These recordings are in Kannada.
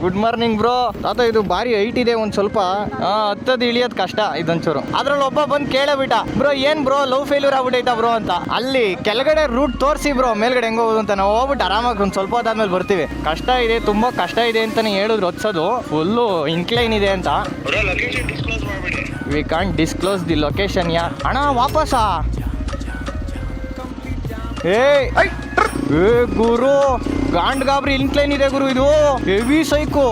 Good morning bro. ತಾತ ಇದು ಬಾರಿ ಹೈಟ್ ಇದೆ ಒಂದ್ ಸ್ವಲ್ಪ, ಹತ್ತದ್ ಇಳಿಯೋದ್ ಕಷ್ಟ ಇದೊಂಚೂರು. ಅದ್ರಲ್ಲಿ ಒಬ್ಬ ಬಂದ್ ಕೇಳಬಿಟ್ಟ, ಬ್ರೋ ಏನ್ ಬ್ರೋ ಲವ್ ಫೇಲ್ಯೂರ್ ಆಗ್ಬಿಟ್ಟೈತಾ ಬ್ರೋ ಅಂತ. ಅಲ್ಲಿ ಕೆಳಗಡೆ ರೂಟ್ ತೋರಿಸಿ ಬ್ರೋ ಮೇಲ್ಗಡೆ ಹೆಂಗ್ ಹೋಗೋದು ಅಂತ. ನಾವು ಹೋಗ್ಬಿಟ್ಟು ಆರಾಮಾಗಿ ಒಂದ್ ಸ್ವಲ್ಪ ಹೊತ್ತಾದ್ಮೇಲೆ ಬರ್ತೀವಿ. ಕಷ್ಟ ಇದೆ, ತುಂಬಾ ಕಷ್ಟ ಇದೆ ಅಂತಾನೆ ಹೇಳಿದ್ರು. ಹೊತ್ಸೋದು ಫುಲ್ಲು ಇನ್ಕ್ಲೈನ್ ಇದೆ ಅಂತ. V can't disclose the location. ಅಣ್ಣ ವಾಪಸ್ಸಾ? ಏ ಗುರು ಗಾಂಡ್ ಗಾಬ್ರಿ ಇನ್ಕ್ಲೈನ್ ಇದೆ ಗುರು. ಇದು ಹೆವಿ ಸೈಕು.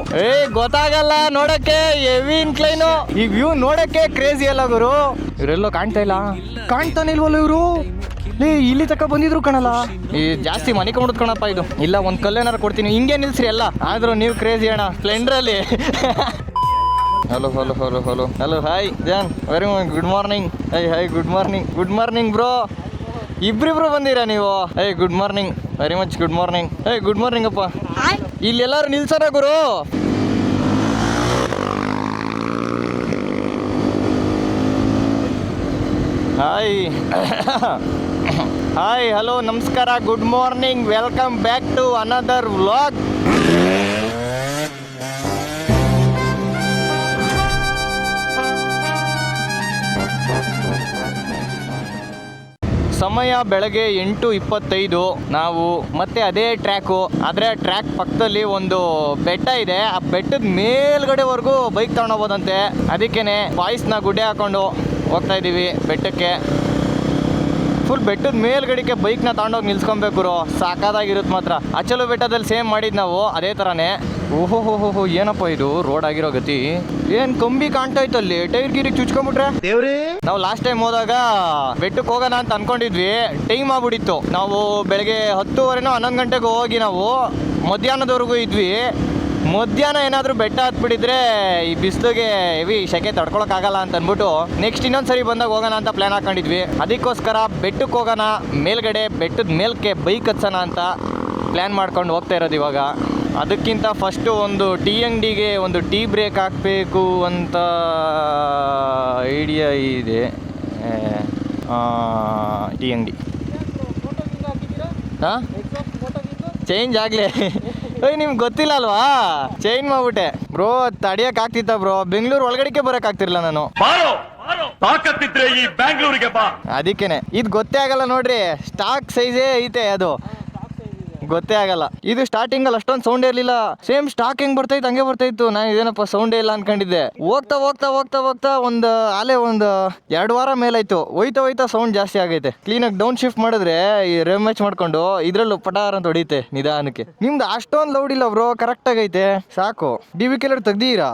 ಗೊತ್ತಾಗಲ್ಲ ನೋಡಕ್ಕೆ, ಹೆವಿ ಇನ್ಕ್ಲೈನು. ಈ ವ್ಯೂ ನೋಡಕ್ಕೆ ಕ್ರೇಜಿ ಅಲ್ಲ ಗುರು. ಇವರೆಲ್ಲೋ ಕಾಣ್ತಾನೆ ಇಲ್ವಲ್ಲ ಇವರು. ಇಲ್ಲಿ ತಕ ಬಂದಿದ್ರು ಕಣಲ್ಲ. ಈ ಜಾಸ್ತಿ ಮನೆ ಕೊಂಡದ್ ಕಣಪ್ಪ ಇದು. ಇಲ್ಲ ಒಂದ್ ಕಲ್ಲೇನಾರು ಕೊಡ್ತೀನಿ, ಹಿಂಗೆ ನಿಲ್ಸ್ರಿ ಎಲ್ಲ. ಆದ್ರೂ ನೀವು ಕ್ರೇಜಿ ಅಣ್ಣ ಸ್ಪ್ಲೆಂಡ್ರಲ್ಲಿ. Hello hello hello hello hello hi John, very good morning. Hi good morning bro. ಇಬ್ರಿಬ್ರು ಬಂದಿರಾ ನೀವು? Good morning, very much good morning. Good morning ಅಪ್ಪ. ಇಲ್ಲಿ ಎಲ್ಲಾರು ನಿಲ್ಸರ ಗುರು. ಹಾಯ್ ಹಲೋ ನಮಸ್ಕಾರ, good morning, welcome back to another vlog. ಸಮಯ ಬೆಳಗ್ಗೆ 8:25. ನಾವು ಮತ್ತೆ ಅದೇ ಟ್ರ್ಯಾಕು. ಆದರೆ ಟ್ರ್ಯಾಕ್ ಪಕ್ಕದಲ್ಲಿ ಒಂದು ಬೆಟ್ಟ ಇದೆ. ಆ ಬೆಟ್ಟದ ಮೇಲ್ಗಡೆವರೆಗೂ ಬೈಕ್ ತಗೊಂಡೋಗ್ಬೋದಂತೆ. ಅದಕ್ಕೇನೆ ವಾಯ್ಸ್ನ ಗುಡ್ಡೆ ಹಾಕೊಂಡು ಹೋಗ್ತಾ ಇದ್ದೀವಿ ಬೆಟ್ಟಕ್ಕೆ. ಫುಲ್ ಬೆಟ್ಟದ ಮೇಲ್ಗಡೆಗೆ ಬೈಕ್ನ ತಗೊಂಡೋಗಿ ನಿಲ್ಸ್ಕೊಬೇಕು. ಸಾಕಾದಾಗಿರುತ್ತೆ ಮಾತ್ರ. ಅಚಲು ಬೆಟ್ಟದಲ್ಲಿ ಸೇಮ್ ಮಾಡಿದ್ದು ನಾವು ಅದೇ ಥರನೇ. ಓಹೋ ಏನಪ್ಪ ಇದು ರೋಡ್ ಆಗಿರೋ ಗತಿ. ಏನ್ ಕಂಬಿ ಕಾಣ್ತಾ ಇತ್ತಲ್ಲಿ, ಟೈರ್ ಗಿರಿಗೆ ಚುಚ್ಕೊಂಡ್ಬಿಟ್ರೆ ದೇವ್ರಿ. ನಾವು ಲಾಸ್ಟ್ ಟೈಮ್ ಹೋದಾಗ ಬೆಟ್ಟಕ್ಕೆ ಹೋಗೋಣ ಅಂತ ಅನ್ಕೊಂಡಿದ್ವಿ. ಟೈಮ್ ಆಗ್ಬಿಟ್ಟಿತ್ತು. ನಾವು ಬೆಳಗ್ಗೆ 10:30 11 ಗಂಟೆಗೆ ಹೋಗಿ ನಾವು ಮಧ್ಯಾಹ್ನದವರೆಗೂ ಇದ್ವಿ. ಮಧ್ಯಾಹ್ನ ಏನಾದರೂ ಬೆಟ್ಟ ಹತ್ಬಿಟ್ಟಿದ್ರೆ ಈ ಬಿಸಿಲಿಗೆ ಹೆವಿ ಶೆಕೆ ತಡ್ಕೊಳಕ್ಕಾಗಲ್ಲ ಅಂತ ಅಂದ್ಬಿಟ್ಟು ನೆಕ್ಸ್ಟ್ ಇನ್ನೊಂದ್ಸರಿ ಬಂದಾಗ ಹೋಗೋಣ ಅಂತ ಪ್ಲಾನ್ ಹಾಕೊಂಡಿದ್ವಿ. ಅದಕ್ಕೋಸ್ಕರ ಬೆಟ್ಟಕ್ಕೆ ಹೋಗೋಣ, ಮೇಲ್ಗಡೆ ಬೆಟ್ಟದ ಮೇಲ್ಕೆ ಬೈಕ್ ಹತ್ಸೋಣ ಅಂತ ಪ್ಲ್ಯಾನ್ ಮಾಡ್ಕೊಂಡು ಹೋಗ್ತಾ ಇರೋದು ಇವಾಗ. ಅದಕ್ಕಿಂತ ಫಸ್ಟು ಒಂದು ಟೀ ಅಂಗಡಿಗೆ ಒಂದು ಟೀ ಬ್ರೇಕ್ ಹಾಕಬೇಕು ಅಂತ ಐಡಿಯಾ ಇದೆ. ಟೀ ಅಂಗಡಿ ಹಾಂ ಚೇಂಜ್ ಆಗಲಿ. ನಿಮ್ಗೆ ಗೊತ್ತಿಲ್ಲ ಅಲ್ವಾ, ಚೇಂಜ್ ಮಾಡ್ಬಿಟ್ಟೆ ಬ್ರೋ. ತಡಿಯಕ್ ಆಗ್ತಿತ್ತ ಬ್ರೋ, ಬೆಂಗಳೂರು ಒಳಗಡೆಗೆ ಬರಕ್ ಆಗ್ತಿರ್ಲಿಲ್ಲ ನಾನು. ಅದಕ್ಕೇನೆ ಇದು ಗೊತ್ತೇ ಆಗಲ್ಲ ನೋಡ್ರಿ. ಸ್ಟಾಕ್ ಸೈಜೇ ಐತೆ, ಅದು ಗೊತ್ತೇ ಆಗಲ್ಲ. ಇದು ಸ್ಟಾರ್ಟಿಂಗ್ ಅಲ್ಲಿ ಅಷ್ಟೊಂದು ಸೌಂಡ್ ಇರಲಿಲ್ಲ. ಸೇಮ್ ಸ್ಟಾಕ್ ಹೆಂಗ್ ಬರ್ತೈತೆ ಹಂಗೆ ಬರ್ತಾಯಿತ್ತು. ನಾನು ಇದೇನಪ್ಪ ಸೌಂಡೇ ಇಲ್ಲ ಅನ್ಕೊಂಡಿದ್ದೆ. ಹೋಗ್ತಾ ಒಂದು 2 ವಾರ ಮೇಲಾಯ್ತು. ಹೋಯ್ತಾ ಸೌಂಡ್ ಜಾಸ್ತಿ ಆಗೈತೆ. ಕ್ಲೀನಾಗಿ ಡೌನ್ ಶಿಫ್ಟ್ ಮಾಡಿದ್ರೆ ಈ ರೆಮ್ಯಾಚ್ ಮಾಡ್ಕೊಂಡು ಇದ್ರಲ್ಲೂ ಪಟಾರ್ ಅಂತ ಹೊಡಿತೆ ನಿಧಾನಕ್ಕೆ. ನಿಮ್ದು ಅಷ್ಟೊಂದು ಲೌಡ್ ಇಲ್ಲ ಬ್ರೋ, ಕರೆಕ್ಟ್ ಆಗೈತೆ ಸಾಕು. DV Keller ತೆಗ್ದೀರಾ?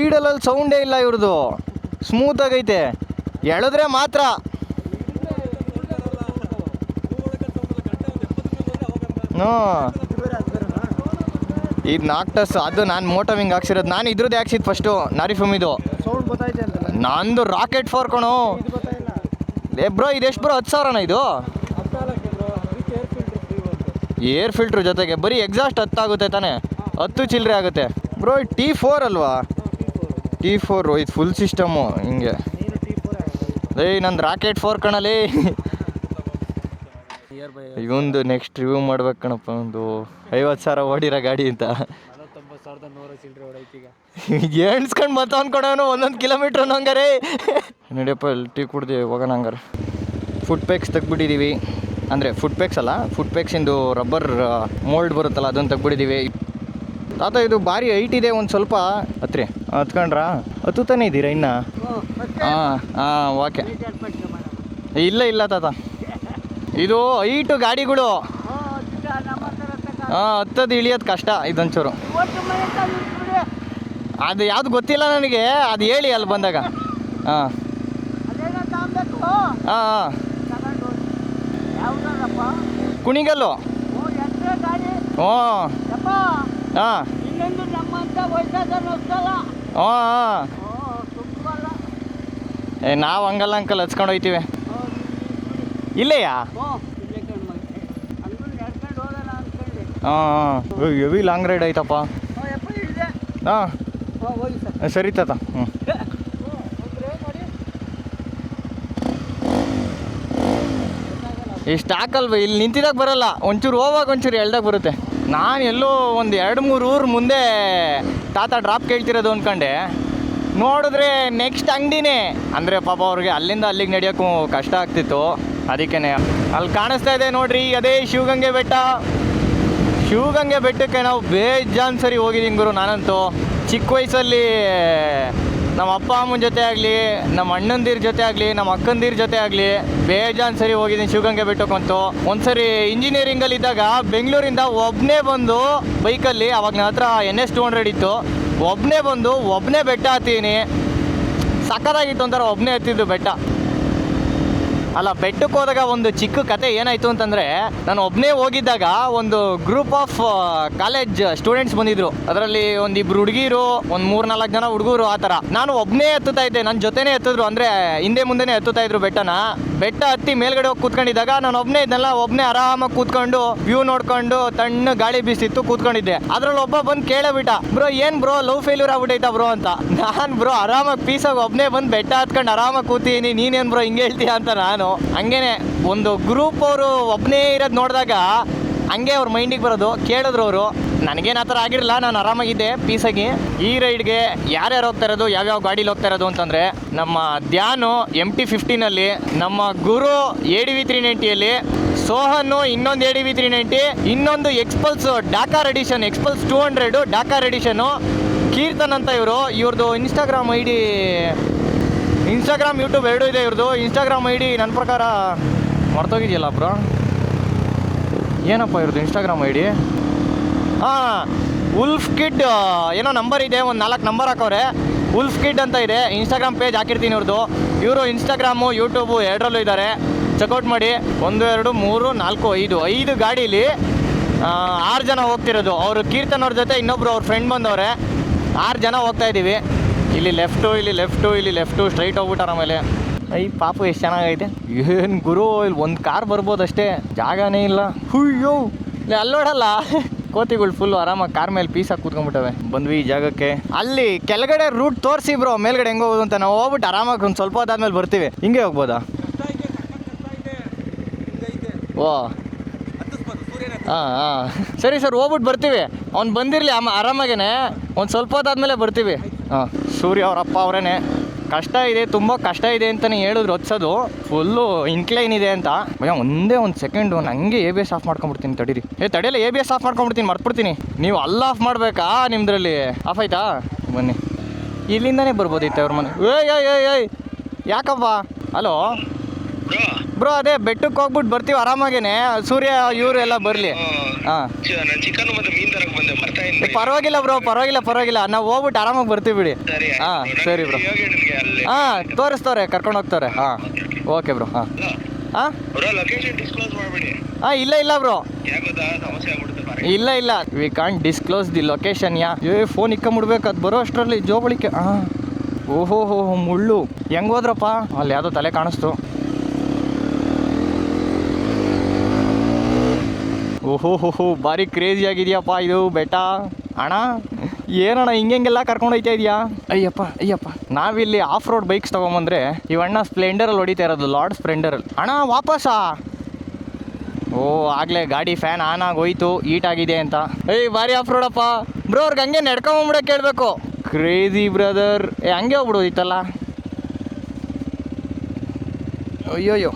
ಐಡಲಲ್ಲಿ ಸೌಂಡೇ ಇಲ್ಲ ಇವ್ರದ್ದು, ಸ್ಮೂತ್ ಆಗೈತೆ. ಎಳೆದ್ರೆ ಮಾತ್ರ. ಇದು ನಾಕ್ಟಸ್. ಅದು ನಾನು ಮೋಟೋವಿಂಗ್ ಹಾಕ್ಸಿರೋದು. ನಾನು ಇದ್ರದ್ದು ಹಾಕ್ಸಿದ್ದು ಫಸ್ಟು ನಾರಿಫಮಿದು. ನಂದು ರಾಕೆಟ್ 4 ಕಣೋ. ಬ್ರೋ ಇದೆಷ್ಟು ಬ್ರೋ? 10,000 ಇದು? ಏರ್ ಫಿಲ್ಟ್ರ್ ಜೊತೆಗೆ ಬರೀ ಎಕ್ಸಾಸ್ಟ್ 10 ಆಗುತ್ತೆ ತಾನೆ? 10 ಚಿಲ್ಲರೆ ಆಗುತ್ತೆ ಬ್ರೋ. T4 ಅಲ್ವಾ? T4 ಇದು ಫುಲ್ ಸಿಸ್ಟಮು ಹಿಂಗೆ. ನಂದು ರಾಕೆಟ್ 4 ಕಣಲ್ಲಿ. ಇವೊಂದು ನೆಕ್ಸ್ಟ್ ರಿವ್ಯೂ ಮಾಡ್ಬೇಕು ಕಣಪ್ಪ. ಒಂದು 50,000 ಓಡಿರೋ ಗಾಡಿ ಅಂತ ಎಣ್ಸ್ಕೊಂಡು ಮತ್ತೆ ಅಂದ್ಕೊಡೋನು 1 ಕಿಲೋಮೀಟ್ರ್ ಹಂಗಾರೆ. ನಡಿಯಪ್ಪ ಇಲ್ಲಿ ಟೀ ಕುಡ್ದು ಹೋಗೋಣ ಹಂಗಾರೆ. ಫುಡ್ ಪ್ಯಾಕ್ಸ್ ತೆಗ್ಬಿಟ್ಟಿದ್ದೀವಿ. ಅಂದರೆ ಫುಡ್ ಪ್ಯಾಕ್ಸ್ ಅಲ್ಲ, ಫುಡ್ ಪ್ಯಾಕ್ಸಿಂದು ರಬ್ಬರ್ ಮೋಲ್ಡ್ ಬರುತ್ತಲ್ಲ ಅದನ್ನು ತೆಗ್ಬಿಟ್ಟಿದ್ದೀವಿ. ತಾತ ಇದು ಭಾರಿ ಹೈಟ್ ಇದೆ, ಒಂದು ಸ್ವಲ್ಪ ಹತ್ರಿ ಹತ್ಕೊಂಡ್ರಾ? ಹತ್ತುತ್ತಾನೆ ಇದ್ದೀರಾ ಇನ್ನು? ಹಾಂ ಓಕೆ. ಇಲ್ಲ ತಾತ, ಇದು ಹೈಟು ಗಾಡಿಗಳು. ಹತ್ತದು ಇಳಿಯೋದು ಕಷ್ಟ ಇದೊಂಚೂರು. ಅದು ಯಾವ್ದು ಗೊತ್ತಿಲ್ಲ ನನಗೆ, ಅದು ಹೇಳಿ ಅಲ್ಲಿ ಬಂದಾಗ. ಹಾಂ ಕುಣಿಗಲ್ಲು. ಹಾಂ ನಾವು ಹಂಗಲ್ಲ ಅಂಕಲ್, ಹಚ್ಕೊಂಡು ಹೋಗ್ತೀವಿ. ಇಲ್ಲೆಯಾ? ಹೆವಿ ಲಾಂಗ್ ರೈಡ್ ಆಯ್ತಪ್ಪ. ಹಾಂ ಸರಿ ತಾತ. ಇಷ್ಟು ಹಾಕಲ್ವ, ಇಲ್ಲಿ ನಿಂತಿದಾಗ ಬರಲ್ಲ, ಒಂಚೂರು ಹೋವಾಗ ಒಂಚೂರು ಎಳ್ದಾಗ ಬರುತ್ತೆ. ನಾನು ಎಲ್ಲೋ ಒಂದು 2-3 ಊರು ಮುಂದೆ ತಾತ ಡ್ರಾಪ್ ಕೇಳ್ತಿರೋದು ಅಂದ್ಕೊಂಡೆ, ನೋಡಿದ್ರೆ ನೆಕ್ಸ್ಟ್ ಅಂಗಡಿನೇ. ಅಂದರೆ ಪಾಪ ಅವ್ರಿಗೆ ಅಲ್ಲಿಂದ ಅಲ್ಲಿಗೆ ನಡೆಯೋಕ್ಕೂ ಕಷ್ಟ ಆಗ್ತಿತ್ತು. ಅದಕ್ಕೇ ಅಲ್ಲಿ ಕಾಣಿಸ್ತಾ ಇದೆ ನೋಡ್ರಿ, ಅದೇ ಶಿವಗಂಗೆ ಬೆಟ್ಟ. ಶಿವಗಂಗೆ ಬೆಟ್ಟಕ್ಕೆ ನಾವು ಬೇಜಾನ್ ಸರಿ ಹೋಗಿದ್ದೀನಿ ಗುರು. ನಾನಂತೂ ಚಿಕ್ಕ ವಯಸ್ಸಲ್ಲಿ ನಮ್ಮ ಅಪ್ಪ ಅಮ್ಮನ ಜೊತೆ ಆಗಲಿ, ನಮ್ಮ ಅಣ್ಣಂದಿರ ಜೊತೆ ಆಗಲಿ, ನಮ್ಮ ಅಕ್ಕಂದಿರ ಜೊತೆ ಆಗಲಿ ಬೇಜಾನ್ ಸರಿ ಹೋಗಿದ್ದೀನಿ ಶಿವಗಂಗೆ ಬೆಟ್ಟಕ್ಕಂತೂ. ಒಂದ್ಸರಿ ಇಂಜಿನಿಯರಿಂಗಲ್ಲಿ ಇದ್ದಾಗ ಬೆಂಗಳೂರಿಂದ ಒಬ್ಬನೇ ಬಂದು ಬೈಕಲ್ಲಿ, ಅವಾಗ ನನ್ನ ಹತ್ರ NS 200 ಇತ್ತು, ಒಬ್ಬನೇ ಬೆಟ್ಟ ಹತ್ತೀನಿ. ಸಕ್ಕತ್ತಾಗಿತ್ತು, ಒಂಥರ ಒಬ್ಬನೇ ಹತ್ತಿದ್ದು ಬೆಟ್ಟ. ಅಲ್ಲ, ಬೆಟ್ಟಕ್ಕೆ ಹೋದಾಗ ಒಂದು ಚಿಕ್ಕ ಕತೆ ಏನಾಯಿತು ಅಂತಂದರೆ, ನಾನು ಒಬ್ಬನೇ ಹೋಗಿದ್ದಾಗ ಒಂದು ಗ್ರೂಪ್ ಆಫ್ ಕಾಲೇಜ್ ಸ್ಟೂಡೆಂಟ್ಸ್ ಬಂದಿದ್ರು. ಅದರಲ್ಲಿ ಒಂದಿಬ್ರು ಹುಡುಗಿರು, ಒಂದು 3-4 ಜನ ಹುಡುಗರು, ಆ ಥರ. ನಾನು ಒಬ್ಬನೇ ಹತ್ತುತ್ತಾ ಇದ್ದೆ, ನನ್ನ ಜೊತೆನೇ ಹತ್ತಿದ್ರು, ಅಂದರೆ ಹಿಂದೆ ಮುಂದೆನೇ ಹತ್ತುತ್ತಾ ಇದ್ರು ಬೆಟ್ಟ ಹತ್ತಿ ಮೇಲ್ಗಡೆ ಹೋಗಿ ಕೂತ್ಕೊಂಡಿದ್ದಾಗ ನಾನು ಒಬ್ಬನೇ ಇದ್ನಲ್ಲ, ಒಬ್ಬನೇ ಆರಾಮಾಗಿ ಕೂತ್ಕೊಂಡು ವ್ಯೂ ನೋಡ್ಕೊಂಡು ತಣ್ಣ ಗಾಳಿ ಬೀಸಿತ್ತು, ಕೂತ್ಕೊಂಡಿದ್ದೆ. ಅದ್ರಲ್ಲಿ ಒಬ್ಬ ಬಂದು ಕೇಳಬಿಟ್ಟ, ಬ್ರೋ ಏನು ಬ್ರೋ ಲವ್ ಫೇಲ್ಯೂರ್ ಆಗ್ಬಿಟ್ಟೈತಾ ಬ್ರೋ ಅಂತ. ನಾನು ಬ್ರೋ ಆರಾಮಾಗಿ ಪೀಸಾಗಿ ಒಬ್ಬನೇ ಬಂದು ಬೆಟ್ಟ ಹತ್ಕೊಂಡು ಆರಾಮಾಗಿ ಕೂತೀನಿ, ನೀನೇನು ಬ್ರೋ ಹಿಂಗೆ ಹೇಳ್ತೀಯ ಅಂತ. ನಾನು ಹಂಗೇನೆ ಒಂದು ಗ್ರೂಪ್ ಅವರು ಒಬ್ಬನೇ ಇರೋದು ನೋಡಿದಾಗ ಹಂಗೆ ಅವ್ರ ಮೈಂಡಿಗೆ ಬರೋದು. ಕೇಳಿದ್ರು ಅವರು, ನನಗೇನು ಆ ಥರ ಆಗಿರಲಿಲ್ಲ, ನಾನು ಆರಾಮಾಗಿದ್ದೆ ಪೀಸಾಗಿ. ಈ ರೈಡ್ಗೆ ಯಾರ್ಯಾರು ಹೋಗ್ತಾ ಇರೋದು, ಯಾವ್ಯಾವ ಗಾಡೀಲಿ ಹೋಗ್ತಾ ಇರೋದು ಅಂತಂದರೆ, ನಮ್ಮ ಧ್ಯಾನು MT-15ಅಲ್ಲಿ, ನಮ್ಮ ಗುರು ADV 390ಯಲ್ಲಿ, ಸೋಹನ್ನು ಇನ್ನೊಂದು ADV 390, ಇನ್ನೊಂದು ಎಕ್ಸ್ಪಲ್ಸ್ ಡಾಕಾರ್ ಎಡಿಷನ್, ಎಕ್ಸ್ಪಲ್ಸ್ 200 ಡಾಕಾರ್ ಎಡಿಷನ್ನು. ಕೀರ್ತನ್ ಅಂತ ಇವ್ರದ್ದು ಇನ್ಸ್ಟಾಗ್ರಾಮ್ ಯೂಟ್ಯೂಬ್ ಎರಡೂ ಇದೆ ಇವ್ರದ್ದು. ಇನ್ಸ್ಟಾಗ್ರಾಮ್ ID ನನ್ನ ಪ್ರಕಾರ ಮರ್ತೋಗಿದೆಯಲ್ಲ ಬ್ರೋ, ಏನಪ್ಪ ಇವ್ರದ್ದು ಇನ್ಸ್ಟಾಗ್ರಾಮ್ ID? ಉಲ್ಫ್ ಕಿಡ್ ಏನೋ ನಂಬರ್ ಇದೆ, ಒಂದು 4 ನಂಬರ್ ಹಾಕವ್ರೆ. ಉಲ್ಫ್ ಕಿಡ್ ಅಂತ ಇದೆ, ಇನ್ಸ್ಟಾಗ್ರಾಮ್ ಪೇಜ್ ಹಾಕಿರ್ತೀನಿ ಇವ್ರದ್ದು. ಇವರು ಇನ್ಸ್ಟಾಗ್ರಾಮು ಯೂಟ್ಯೂಬು ಎರಡರಲ್ಲೂ ಇದ್ದಾರೆ, ಚೆಕ್ಔಟ್ ಮಾಡಿ. 1 2 3 4 5 ಗಾಡೀಲಿ 6 ಜನ ಹೋಗ್ತಿರೋದು. ಅವರು ಕೀರ್ತನ್ ಅವ್ರ ಜೊತೆ ಇನ್ನೊಬ್ರು ಅವ್ರ ಫ್ರೆಂಡ್ ಬಂದವ್ರೆ. 6 ಜನ ಹೋಗ್ತಾ ಇದ್ದೀವಿ. ಇಲ್ಲಿ ಲೆಫ್ಟು ಸ್ಟ್ರೈಟ್ ಹೋಗ್ಬಿಟ್ಟಾರ. ಆಮೇಲೆ ಪಾಪು ಎಷ್ಟು ಚೆನ್ನಾಗೈತೆ. ಏನು ಗುರು, ಇಲ್ಲಿ ಒಂದು ಕಾರ್ ಬರ್ಬೋದಷ್ಟೇ, ಜಾಗನೇ ಇಲ್ಲ. ಹುಯ್ಯೋ, ಇಲ್ಲಿ ಅಲ್ಲೋಡಲ್ಲ, ಕೋತಿಗಳು ಫುಲ್ಲು ಆರಾಮಾಗಿ ಕಾರ್ ಮೇಲೆ ಪೀಸಾಗಿ ಕೂತ್ಕೊಂಡ್ಬಿಟ್ಟವೆ. ಬಂದ್ವಿ ಈ ಜಾಗಕ್ಕೆ. ಅಲ್ಲಿ ಕೆಳಗಡೆ ರೂಟ್ ತೋರಿಸಿ ಬ್ರೋ, ಮೇಲ್ಗಡೆ ಹೆಂಗೆ ಹೋಗೋದು ಅಂತ. ನಾವು ಹೋಗ್ಬಿಟ್ಟು ಆರಾಮಾಗಿ ಒಂದು ಸ್ವಲ್ಪ ಹೊತ್ತಾದ್ಮೇಲೆ ಬರ್ತೀವಿ. ಹಿಂಗೆ ಹೋಗ್ಬೋದಾ? ಓ ಹಾಂ ಸರಿ ಸರ್, ಹೋಗ್ಬಿಟ್ಟು ಬರ್ತೀವಿ. ಅವ್ನು ಬಂದಿರಲಿ ಆರಾಮಾಗೇನೆ, ಒಂದು ಸ್ವಲ್ಪ ಹೊತ್ತಾದ್ಮೇಲೆ ಬರ್ತೀವಿ. ಸೂರ್ಯ ಅವರಪ್ಪ ಅವರೇನೆ. ಕಷ್ಟ ಇದೆ, ತುಂಬ ಕಷ್ಟ ಇದೆ ಅಂತಲೇ ಹೇಳಿದ್ರು. ಹೊತ್ಸೋದು ಫುಲ್ಲು ಇನ್ಕ್ಲೈನ್ ಇದೆ ಅಂತ. ಭಯ ಒಂದೇ ಒಂದು ಸೆಕೆಂಡು, ನನಗೆ ABS ಆಫ್ ಮಾಡ್ಕೊಂಬಿಡ್ತೀನಿ. ತಡೀರಿ, ತಡೆಯಲ್ಲ, ABS ಆಫ್ ಮಾಡ್ಕೊಂಬಿಡ್ತೀನಿ, ಮರ್ತ್ಬಿಡ್ತೀನಿ. ನೀವು ಅಲ್ಲಿ ಆಫ್ ಮಾಡಬೇಕಾ? ನಿಮ್ಮದ್ರಲ್ಲಿ ಆಫ್ ಆಯ್ತಾ? ಬನ್ನಿ, ಇಲ್ಲಿಂದನೇ ಬರ್ಬೋದಿತ್ತು ಅವ್ರ ಮನೆ. ಏಯ್ ಯಾಕಪ್ಪ? ಹಲೋ ಬ್ರೋ, ಅದೇ ಬೆಟ್ಟಕ್ಕೆ ಹೋಗ್ಬಿಟ್ಟು ಬರ್ತೀವಿ ಆರಾಮಾಗೇನೆ. ಸೂರ್ಯ ಇವರು ಎಲ್ಲ ಬರಲಿ. ಹಾಂ, ಪರವಾಗಿಲ್ಲ ಬ್ರೋ, ಪರವಾಗಿಲ್ಲ. ನಾವು ಹೋಗ್ಬಿಟ್ಟು ಆರಾಮಾಗಿ ಬರ್ತೀವಿ ಬಿಡಿ. ಹಾಂ ಸರಿ ಬ್ರೋ. ಹಾಂ, ತೋರಿಸ್ತವ್ರೆ, ಕರ್ಕೊಂಡು ಹೋಗ್ತವ್ರೆ. ಹಾಂ ಓಕೆ ಬ್ರೋ. ಹಾಂ ಇಲ್ಲ ಬ್ರೋ, ಇಲ್ಲ we can't disclose the location. Phone ಇಕ್ಕೊಂಬಿಡ್ಬೇಕು, ಅದು ಬರೋ ಅಷ್ಟರಲ್ಲಿ ಜೋಬಳಿಕೆ. ಹಾಂ, ಓಹೋ ಮುಳ್ಳು ಹೆಂಗೆ ಹೋದ್ರಪ್ಪ? ಅಲ್ಲಿ ಯಾವುದೋ ತಲೆ ಕಾಣಿಸ್ತು. ಓಹೋ ಭಾರಿ ಕ್ರೇಜಿ ಆಗಿದೆಯಪ್ಪ ಇದು ಬೆಟ್ಟ. ಅಣ್ಣ ಏನಣ್ಣ ಹಿಂಗೆಲ್ಲ ಕರ್ಕೊಂಡು ಹೋಗ್ತಾ ಇದೆಯಾ? ಅಯ್ಯಪ್ಪ ನಾವಿಲ್ಲಿ ಆಫ್ ರೋಡ್ ಬೈಕ್ಸ್ ತೊಗೊಂಬಂದ್ರೆ ಇವಣ್ಣ ಸ್ಪ್ಲೆಂಡರಲ್ಲಿ ಹೊಡಿತಾ ಇರೋದು, ಲಾರ್ಡ್ ಸ್ಪ್ಲೆಂಡರಲ್ಲಿ. ಅಣ್ಣ ವಾಪಸ್ಸಾ? ಓ, ಆಗಲೇ ಗಾಡಿ ಫ್ಯಾನ್ ಆನ್ ಆಗೋಯ್ತು, ಹೀಟ್ ಆಗಿದೆ ಅಂತ. ಭಾರಿ ಆಫ್ ರೋಡಪ್ಪ ಬ್ರೋ. ಅವ್ರಿಗೆ ಹಂಗೆ ನಡ್ಕೊಂಬಿಡಕ್ಕೆ ಕೇಳಬೇಕು. Crazy brother. ಹಂಗೆ ಹೋಗ್ಬಿಡೋದಿತ್ತಲ್ಲ. ಅಯ್ಯೋಯ್ಯೋ,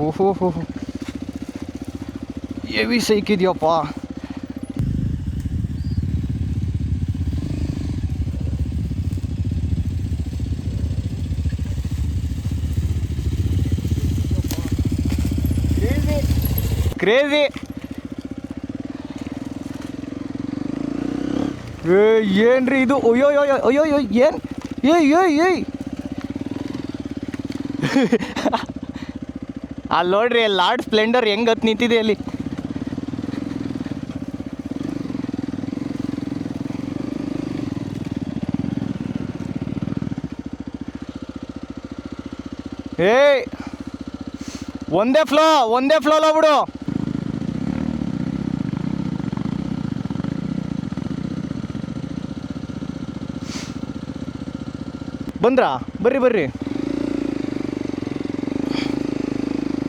ಓಹೋ ಹೆವಿ ಸೈಕಿದ್ಯಪ್ಪ. ಕ್ರೇಜಿ. ಏನ್ರಿ ಇದು? ಅಯ್ಯೋ ಏನು? ಏಯ್ ಅಲ್ಲಿ ನೋಡ್ರಿ, ಲಾರ್ಡ್ ಸ್ಪ್ಲೆಂಡರ್ ಹೆಂಗೆ ಹತ್ತು ನಿಂತಿದೆ ಅಲ್ಲಿ. ಒಂದೇ ಫ್ಲೋ ಬಿಡು. ಬಂದ್ರಾ? ಬರ್ರಿ ಬರ್ರಿ.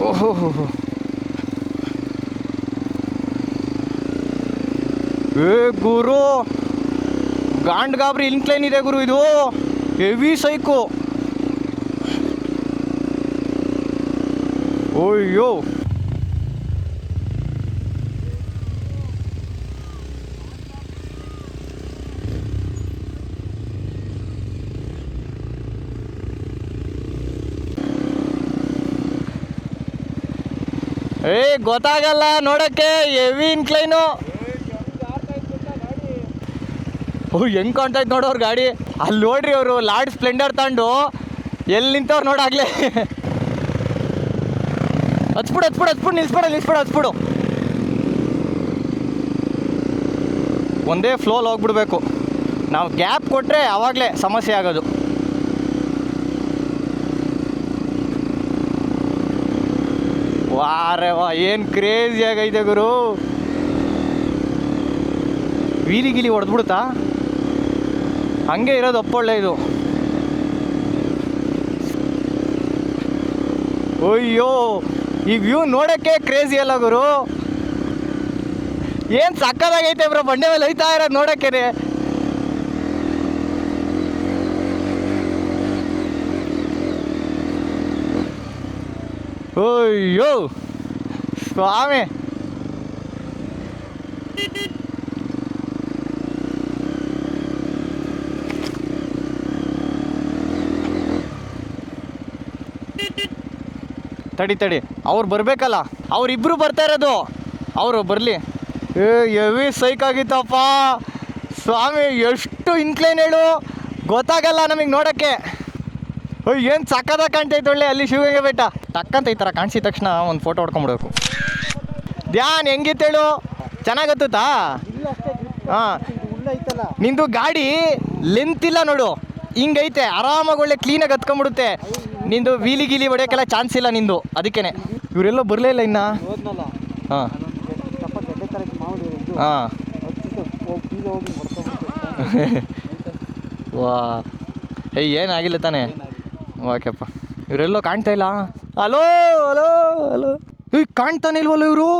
ಓಹೋ ಹೋ ಹೋ. ಏ ಗುರು, ಗಾಂಡ್ ಗಾಬ್ರಿ ಇನ್ಕ್ಲೈನ್ ಇದೆ ಗುರು, ಇದು ಹೆವಿ ಸೈಕು. ಓಯ್ಯೋ, ಏ ಗೊತ್ತಾಗಲ್ಲ ನೋಡಕ್ಕೆ, ಹೆವಿ ಇನ್ಕ್ಲೈನು. ಓ ಹೆಂಗ್ ಕಾಣ್ತಾ ಇತ್ತು ನೋಡೋರು ಗಾಡಿ. ಅಲ್ಲಿ ನೋಡ್ರಿ, ಅವರು ಲಾರ್ಡ್ ಸ್ಪ್ಲೆಂಡರ್ ತಗೊಂಡು ಎಲ್ಲಿ ನಿಂತವ್ರು ನೋಡಾಗ್ಲೇ. ಹಚ್ಬಿಡು ನಿಲ್ಸ್ಬಿಡು. ಒಂದೇ ಫ್ಲೋಲ್ ಹೋಗ್ಬಿಡ್ಬೇಕು. ನಾವು ಗ್ಯಾಪ್ ಕೊಟ್ಟರೆ ಆವಾಗಲೇ ಸಮಸ್ಯೆ ಆಗೋದು. ವಾರೆ ವಾ, ಏನು ಕ್ರೇಜಿ ಆಗೈತೆ ಗುರು. ವೀಲಿ ಗಿಲಿ ಹೊಡೆದ್ಬಿಡುತ್ತಾ? ಹಂಗೆ ಇರೋದು ಒಪ್ಪೊಳ್ಳೆ ಇದು. ಅಯ್ಯೋ, ಈ ವ್ಯೂ ನೋಡೋಕ್ಕೆ ಕ್ರೇಜಿ ಅಲ್ಲ ಗುರು. ಏನು ಸಕ್ಕದಾಗೈತೆ ಬ್ರೋ, ಬಂಡೆ ಮೇಲೆ ಹೋಯ್ತಾ ಇರೋದು ನೋಡೋಕ್ಕೇನೆ. ಅಯ್ಯೋ ಸ್ವಾಮಿ, ತಡಿ ಅವ್ರು ಬರಬೇಕಲ್ಲ, ಅವರಿಬ್ಬರು ಬರ್ತಾ ಇರೋದು. ಅವರು ಬರಲಿ. ಹೆವಿ ಸೈಕ್ ಆಗಿತ್ತಪ್ಪ ಸ್ವಾಮಿ, ಎಷ್ಟು ಇನ್ಕ್ಲೈನ್ ಹೇಳು, ಗೊತ್ತಾಗಲ್ಲ ನಮಗೆ ನೋಡೋಕ್ಕೆ. ಏನು ಸಕ್ಕದಾಗ ಕಾಣ್ತೈತೆ ಒಳ್ಳೆ. ಅಲ್ಲಿ ಶಿವಗಂಗೆ ಬೆಟ್ಟ ಟಕ್ಕಂತ ಈ ಥರ ಕಾಣಿಸಿದ ತಕ್ಷಣ ಒಂದು ಫೋಟೋ ಹೊಡ್ಕೊಂಬಿಡ್ಬೇಕು. ಧ್ಯಾನ್ ಹೆಂಗಿತ್ತೇಳು, ಚೆನ್ನಾಗತ್ತುತ್ತಾ? ಹಾಂ, ನಿಂದು ಗಾಡಿ ಲೆಂತ್ ಇಲ್ಲ ನೋಡು, ಹಿಂಗೈತೆ, ಆರಾಮಾಗಿ ಒಳ್ಳೆ ಕ್ಲೀನಾಗಿ ಹತ್ಕೊಂಡ್ಬಿಡುತ್ತೆ. ನಿಂದು ವೀಲಿ ಗೀಲಿ ಹೊಡೆಯೋಕ್ಕೆಲ್ಲ ಚಾನ್ಸ್ ಇಲ್ಲ ನಿಂದು. ಅದಕ್ಕೇ ಇವರೆಲ್ಲೋ ಬರಲೇ ಇಲ್ಲ ಇನ್ನು. ಹಾಂ ಹಾಂ ವಾ, ಏನಾಗಿಲ್ಲ ತಾನೇ? ಓಕೆಪ್ಪ. ಇವರೆಲ್ಲೋ ಕಾಣ್ತಾ ಇಲ್ಲ. ಹಲೋ ಈಗ ಕಾಣ್ತಾನೆ ಇಲ್ವಲ್ಲ ಇವರು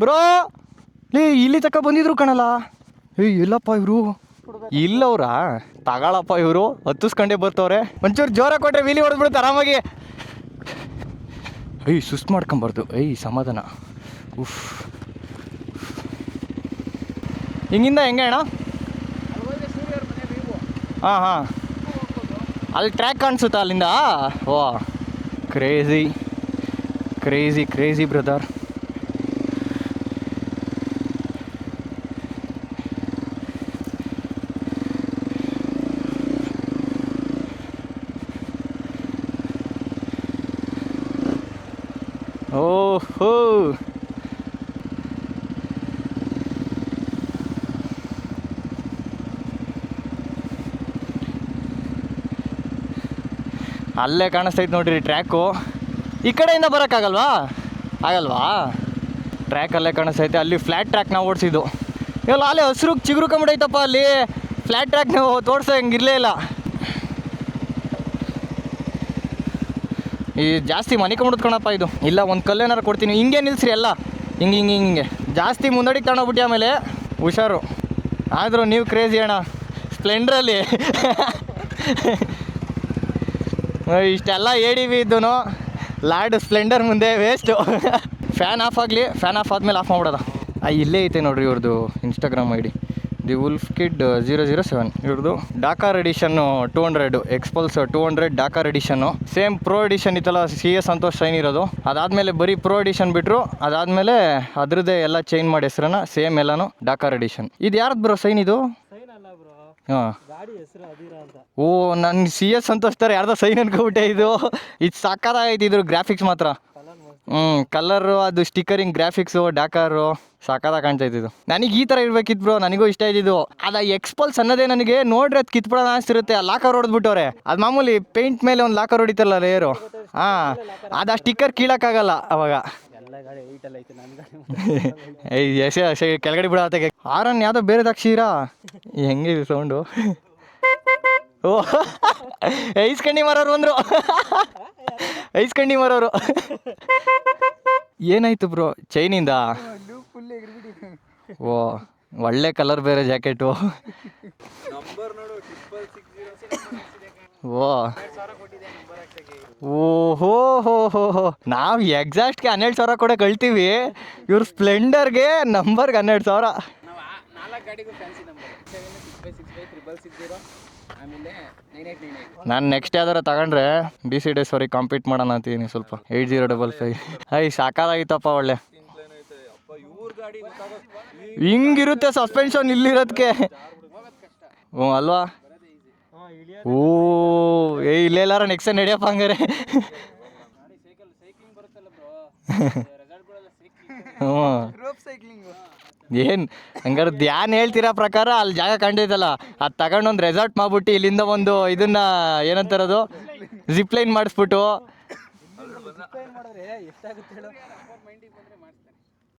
ಬ್ರೋ. ಇಲ್ಲಿ ತಕ್ಕ ಬಂದಿದ್ರು ಕಣಲ್ಲ. ಇಲ್ಲಪ್ಪ ಇವರು ಇಲ್ಲವ್ರಾ? ತಗೊಳಪ್ಪ, ಇವರು ಹತ್ತಿಸ್ಕೊಂಡೇ ಬರ್ತವ್ರೆ. ಒಂಚೂರು ಜೋರ ಕೊಟ್ರೆ ವೀಲಿ ಹೊಡೆದ್ಬಿಡುತ್ತೆ ಆರಾಮಾಗಿ. ಸುಸ್ತು ಮಾಡ್ಕೊಂಬಾರ್ದು. ಸಮಾಧಾನ. ಉಫ್, ಹಿಂಗಿಂದ ಹೆಂಗೆ ಅಣ್ಣ? ಹಾಂ, ಅಲ್ಲಿ ಟ್ರ್ಯಾಕ್ ಕಾಣಿಸುತ್ತಾ ಅಲ್ಲಿಂದ? ಓ ಕ್ರೇಜಿ ಬ್ರದರ್. ಓಹೋ, ಅಲ್ಲೇ ಕಾಣಿಸ್ತೈತೆ ನೋಡ್ರಿ ಟ್ರ್ಯಾಕು. ಈ ಕಡೆಯಿಂದ ಬರೋಕ್ಕಾಗಲ್ವಾ? ಟ್ರ್ಯಾಕ್ ಅಲ್ಲೇ ಕಾಣಿಸ್ತೈತೆ. ಅಲ್ಲಿ ಫ್ಲ್ಯಾಟ್ ಟ್ರ್ಯಾಕ್ ನಾವು ಓಡಿಸಿದ್ದು. ಇವೆಲ್ಲ ಅಲ್ಲೇ ಹಸಿರು ಚಿಗುರು ಕಂಬಿಡೈತಪ್ಪ. ಅಲ್ಲಿ ಫ್ಲ್ಯಾಟ್ ಟ್ರ್ಯಾಕ್ ನಾವು ತೋರಿಸೋ ಹಂಗಿರಲೇ ಇಲ್ಲ. ಈ ಜಾಸ್ತಿ ಮನೆ ಕೊಂಬಿಡ್ಕಣಪ್ಪ ಇದು. ಇಲ್ಲ ಒಂದು ಕಲ್ಲೇನಾರು ಕೊಡ್ತೀನಿ, ಹಿಂಗೆ ನಿಲ್ಸ್ರಿ ಎಲ್ಲ. ಹಿಂಗೆ ಜಾಸ್ತಿ ಮುಂದಡಿಗೆ ತಗೊಂಡೋಗ್ಬಿಟ್ಟು ಆಮೇಲೆ ಹುಷಾರು. ಆದರೂ ನೀವು ಕ್ರೇಜಿ ಅಣ್ಣ ಸ್ಪ್ಲೆಂಡ್ರಲ್ಲಿ. ಇಷ್ಟೆಲ್ಲ ADV ಇದ್ದೂ ಲಾರ್ಡ್ ಸ್ಪ್ಲೆಂಡರ್ ಮುಂದೆ ವೇಸ್ಟು. ಫ್ಯಾನ್ ಆಫ್ ಆಗಲಿ, ಫ್ಯಾನ್ ಆಫ್ ಆದಮೇಲೆ ಆಫ್ ಮಾಡ್ಬಿಡೋದ. ಇಲ್ಲೇ ಐತೆ ನೋಡಿರಿ ಇವ್ರದ್ದು Instagram ID, the wolf kid 007. ಇವ್ರದ್ದು ಡಾಕಾರ್ ಎಡಿಷನ್ನು 200, ಎಕ್ಸ್ಪಲ್ಸ್ 200 ಡಾಕಾರ್ ಎಡಿಷನ್ನು. ಸೇಮ್ ಪ್ರೋ ಎಡಿಷನ್ ಇತ್ತಲ್ಲ, CS ಸಂತೋಷ್ ಶೈನ್ ಇರೋದು. ಅದಾದಮೇಲೆ ಬರೀ ಪ್ರೋ ಎಡಿಷನ್ ಬಿಟ್ಟರು. ಅದಾದಮೇಲೆ ಅದ್ರದ್ದೇ ಎಲ್ಲ ಚೇಂಜ್ ಮಾಡಿ ಹೆಸ್ರನ್ನ, ಸೇಮ್ ಎಲ್ಲನೂ ಡಾಕಾರ್ ಎಡಿಷನ್. ಇದು ಯಾರ್ದು ಬ್ರೋ ಸೈನ್ ಇದು? ಹಾಂ, ಓ ನನ್ನ CS ಸಂತೋಷ್ ಥರ ಯಾರ್ದೋ ಸೈನ್ ಅನ್ಕೊಬಿಟ್ಟೆ. ಇದು ಸಾಕಾಗೈತೆ ಇದ್ರ ಗ್ರಾಫಿಕ್ಸ್ ಮಾತ್ರ. ಕಲರು, ಅದು ಸ್ಟಿಕರಿಂಗ್, ಗ್ರಾಫಿಕ್ಸು, ಡಾಕಾರು ಸಾಕಾದಾಗ ಕಾಣ್ತೈತೆ ಇದು. ನನಗೆ ಈ ಥರ ಇರ್ಬೇಕಿತ್ತು ಬ್ರೋ, ನನಗೂ ಇಷ್ಟ ಇದ್ದಿದ್ದು. ಅದು ಎಕ್ಸ್ಪಲ್ಸ್ ಅನ್ನೋದೇ ನನಗೆ ನೋಡ್ರೆ ಅದು ಕಿತ್ಬಿಡೋಣ ಅನಿಸ್ತಿರುತ್ತೆ. ಆ ಲಾಕರ್ ಹೊಡೆದ್ಬಿಟ್ಟವ್ರೆ. ಅದು ಮಾಮೂಲಿ ಪೇಂಟ್ ಮೇಲೆ ಒಂದು ಲಾಕರ್ ಹೊಡಿತಾರಲ್ಲ ಲೇಯರು. ಹಾಂ, ಅದು ಆ ಸ್ಟಿಕ್ಕರ್ ಕೀಳಕ್ಕಾಗಲ್ಲ ಅವಾಗ. ಕೆಳಗಡೆ ಬಿಡತ್ತೆ. ಹಾರನ್ ಯಾವುದೋ ಬೇರೆ ಹಾಕ್ಸಿರಾ? ಹೆಂಗಿದೆ ಸೌಂಡು? ಓ ಐಸ್ಕಂಡಿ ಮಾರೋರು ಬಂದರು, ಐಸ್ಕಂಡಿ ಮಾರೋರು. ಏನಾಯ್ತು ಬ್ರೋ ಚೈನಿಂದ? ಓ ಒಳ್ಳೆ ಕಲರ್ ಬೇರೆ ಜಾಕೆಟು. ಓ ಓಹೋ ಹೋ ಹೋ ಹೋ, ನಾವು ಎಕ್ಸಾಕ್ಟ್ಗೆ 12,000 ಕೂಡ ಕಳ್ತೀವಿ, ಇವ್ರು ಸ್ಪ್ಲೆಂಡರ್ಗೆ ನಂಬರ್ಗೆ 12,000. ನಾನು ನೆಕ್ಸ್ಟ್ ಯಾವ್ದಾರ ತಗೊಂಡ್ರೆ DC-ಡೇಸ್ವರೆಗೆ ಕಾಂಪೀಟ್ ಮಾಡೋಣ ಅಂತೀನಿ ಸ್ವಲ್ಪ. 8055 ಐ ಸಾಕಾಗಿತ್ತಪ್ಪ. ಒಳ್ಳೆ ಹಿಂಗಿರುತ್ತೆ ಸಸ್ಪೆನ್ಷನ್ ಇಲ್ಲಿರೋದಕ್ಕೆ. ಹ್ಞೂ ಅಲ್ವಾ? ಓ ಇಲ್ಲೆಲ್ಲಾರ ನೆಕ್ಸ್ಟ್ ನಡೆಯಪ್ಪ ಹಂಗಾರೆ. ಹ್ಞೂ ಏನು ಹಂಗಾರೆ ಧ್ಯಾನ್ ಹೇಳ್ತಿರೋ ಪ್ರಕಾರ ಅಲ್ಲಿ ಜಾಗ ಕಂಡೈತಲ್ಲ, ಅದು ತಗೊಂಡು ಒಂದು ರೆಸಾರ್ಟ್ ಮಾಡ್ಬಿಟ್ಟು ಇಲ್ಲಿಂದ ಒಂದು ಇದನ್ನ ಏನಂತಾರದು ಜಿಪ್ ಲೈನ್ ಮಾಡಿಸ್ಬಿಟ್ಟು.